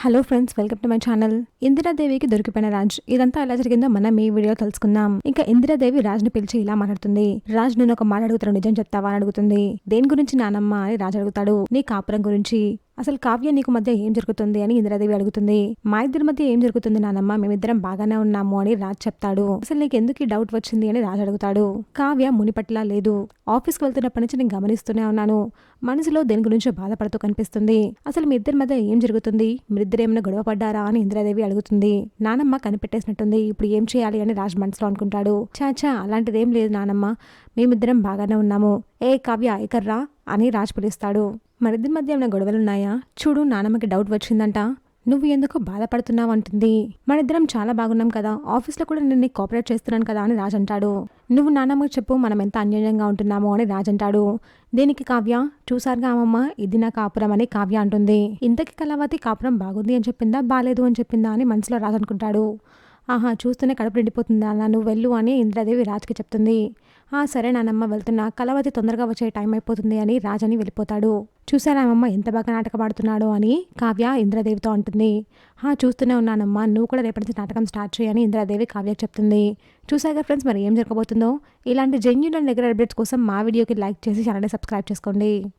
Hello friends, welcome to my channel. ఇందిరాదేవికి దొరికిపోయిన రాజ్. ఇదంతా ఎలా జరిగిందో మనం ఈ వీడియో తెలుసుకుందాం. ఇంకా ఇందిరాదేవి రాజ్ని పిలిచి ఇలా మాట్లాడుతుంది. రాజ్, నేను ఒక మాట అడుగుతాను, నిజం చెప్తావా అని అడుగుతుంది. దేని గురించి నానమ్మ అని రాజ్ అడుగుతాడు. నీ కాపురం గురించి. అసలు కావ్య నీకు మధ్య ఏం జరుగుతుంది అని ఇందిరాదేవి అడుగుతుంది. మా ఇద్దరి మధ్య ఏం జరుగుతుంది నానమ్మ, మేమిద్దరం బాగానే ఉన్నాము అని రాజ్ చెప్తాడు. అసలు నీకు ఎందుకు ఈ డౌట్ వచ్చింది అని రాజ్ అడుగుతాడు. కావ్య మునిపట్లా లేదు. ఆఫీస్కి వెళ్తున్నప్పటి నుంచి నేను గమనిస్తూనే ఉన్నాను. మనసులో దేని గురించో బాధపడుతూ కనిపిస్తుంది. అసలు మీ ఇద్దరి మధ్య ఏం జరుగుతుంది, మీరిద్దరు ఏమైనా గొడవ పడ్డారా అని ఇందిరాదేవి అడుగుతుంది. నానమ్మ కనిపెట్టేసినట్టుంది, ఇప్పుడు ఏం చేయాలి అని రాజ్ మనసులో అనుకుంటాడు. చాచా, అలాంటిదేం లేదు నానమ్మ, మేమిద్దరం బాగానే ఉన్నాము. ఏ కావ్య ఎకర్రా అని రాజ్ పిలుస్తాడు. మరిద్దరి మధ్య ఏమైనా గొడవలున్నాయా చూడు, నానమ్మకి డౌట్ వచ్చిందంట. నువ్వు ఎందుకు బాధపడుతున్నావు అంటుంది. మనిద్దరం చాలా బాగున్నాం కదా, ఆఫీస్లో కూడా నేను కోఆపరేట్ చేస్తున్నాను కదా అని రాజ్ అంటాడు. నువ్వు నానమ్మకి చెప్పు మనం ఎంత అన్యోన్యంగా ఉంటున్నామో అని రాజ్ అంటాడు. దేనికి కావ్య, చూసారుగా అమ్మమ్మ, ఇది నా కాపురం అని కావ్య అంటుంది. ఇంతకి కళావతి కాపురం బాగుంది అని చెప్పిందా బాలేదు అని చెప్పిందా అని మనసులో రాజ్ అనుకుంటాడు. ఆహా, చూస్తూనే కడుపు నిండిపోతుందా అన్న, నువ్వు వెళ్ళు అని ఇంద్రాదేవి రాజ్కి చెప్తుంది. సరే నానమ్మ, వెళ్తున్నా, కళావతి తొందరగా వచ్చే టైం అయిపోతుంది అని రాజ్ అని వెళ్ళిపోతాడు. చూసారా అమ్మమ్మ ఎంత బాగా నాటకమాడుతున్నాడో అని కావ్య ఇంద్రాదేవితో అంటుంది. చూస్తూనే ఉన్నానమ్మా, నువ్వు కూడా రేపటి నుంచి నాటకం స్టార్ట్ చేయని ఇంద్రాదేవి కావ్య చెప్తుంది. చూసాగా ఫ్రెండ్స్, మరి ఏం జరగబోతుందో. ఇలాంటి జెన్యూన్ అండ్ రెగ్యులర్ అప్డేట్స్ కోసం మా వీడియోకి లైక్ చేసి ఛానల్ని సబ్స్క్రైబ్ చేసుకోండి.